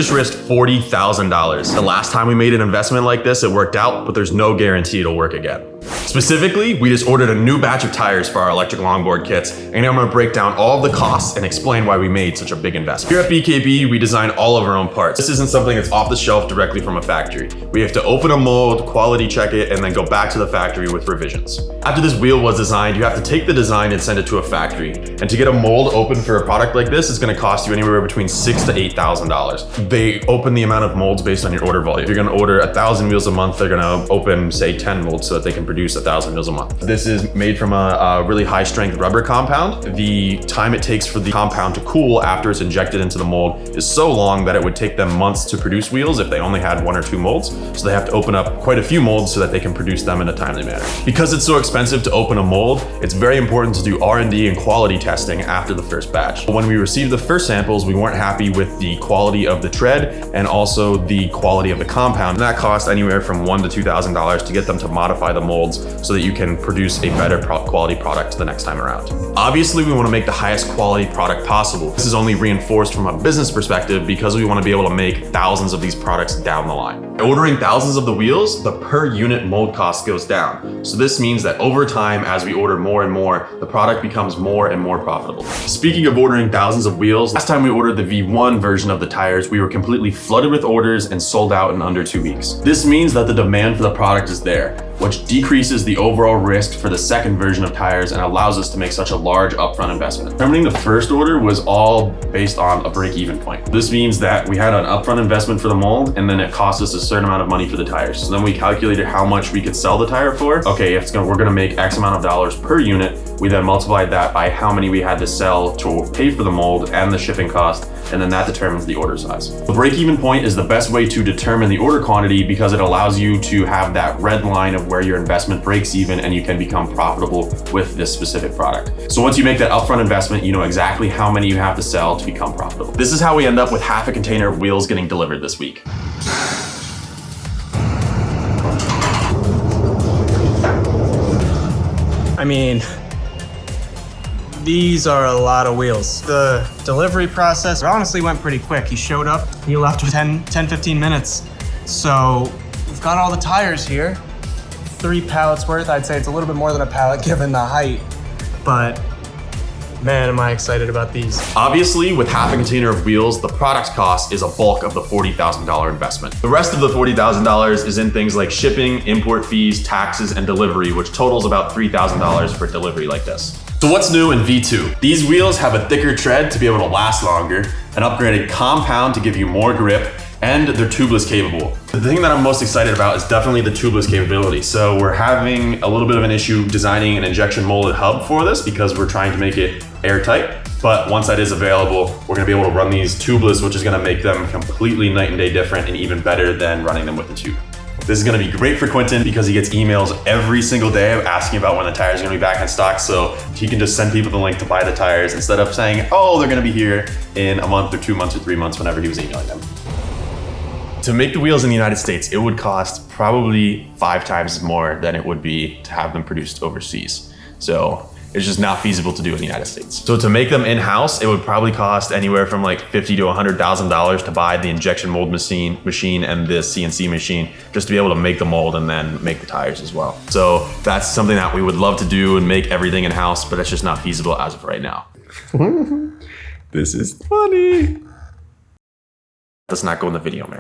just risked $40,000. The last time we made an investment like this, it worked out, but there's no guarantee it'll work again. Specifically, we just ordered a new batch of tires for our electric longboard kits, and I'm gonna break down all of the costs and explain why we made such a big investment. Here at BKB, we design all of our own parts. This isn't something that's off the shelf directly from a factory. We have to open a mold, quality check it, and then go back to the factory with revisions. After this wheel was designed, you have to take the design and send it to a factory. And to get a mold open for a product like this is gonna cost you anywhere between $6,000 to $8,000. They open the amount of molds based on your order volume. If you're gonna order 1,000 wheels a month, they're gonna open, say, 10 molds so that they can produce 1,000 wheels a month. This is made from a really high strength rubber compound. The time it takes for the compound to cool after it's injected into the mold is so long that it would take them months to produce wheels if they only had 1 or 2 molds. So they have to open up quite a few molds so that they can produce them in a timely manner. Because it's so expensive to open a mold, it's very important to do R&D and quality testing after the first batch. When we received the first samples, we weren't happy with the quality of the tread and also the quality of the compound. And that cost anywhere from $1,000 to $2,000 to get them to modify the molds so that you can produce a better quality product the next time around. Obviously, we want to make the highest quality product possible. This is only reinforced from a business perspective because we want to be able to make thousands of these products down the line. By ordering thousands of the wheels, the per unit mold cost goes down. So this means that over time, as we order more and more, the product becomes more and more profitable. Speaking of ordering thousands of wheels, last time we ordered the V1 version of the tires, we were completely flooded with orders and sold out in under 2 weeks. This means that the demand for the product is there, which decreases the overall risk for the second version of tires and allows us to make such a large upfront investment. Determining the first order was all based on a break-even point. This means that we had an upfront investment for the mold and then it cost us a certain amount of money for the tires. So then we calculated how much we could sell the tire for. Okay, we're gonna make X amount of dollars per unit. We then multiplied that by how many we had to sell to pay for the mold and the shipping cost, and then that determines the order size. The break-even point is the best way to determine the order quantity because it allows you to have that red line of where your investment breaks even and you can become profitable with this specific product. So once you make that upfront investment, you know exactly how many you have to sell to become profitable. This is how we end up with half a container of wheels getting delivered this week. I mean, these are a lot of wheels. The delivery process honestly went pretty quick. He showed up, he left within 10-15 minutes. So we've got all the tires here. 3 pallets worth. I'd say it's a little bit more than a pallet given the height, but man, am I excited about these. Obviously, with half a container of wheels, the product cost is a bulk of the $40,000 investment. The rest of the $40,000 is in things like shipping, import fees, taxes, and delivery, which totals about $3,000 for delivery like this. So what's new in V2? These wheels have a thicker tread to be able to last longer, an upgraded compound to give you more grip, and they're tubeless capable. The thing that I'm most excited about is definitely the tubeless capability. So we're having a little bit of an issue designing an injection molded hub for this because we're trying to make it airtight. But once that is available, we're gonna be able to run these tubeless, which is gonna make them completely night and day different and even better than running them with the tube. This is gonna be great for Quentin because he gets emails every single day asking about when the tires are gonna be back in stock, so he can just send people the link to buy the tires instead of saying, oh, they're gonna be here in a month or 2 months or 3 months whenever he was emailing them. To make the wheels in the United States, it would cost probably 5 times more than it would be to have them produced overseas. So it's just not feasible to do in the United States. So to make them in-house, it would probably cost anywhere from like $50,000 to $100,000 to buy the injection mold machine and the CNC machine just to be able to make the mold and then make the tires as well. So that's something that we would love to do and make everything in-house, but it's just not feasible as of right now. This is funny. Let's not go in the video, man.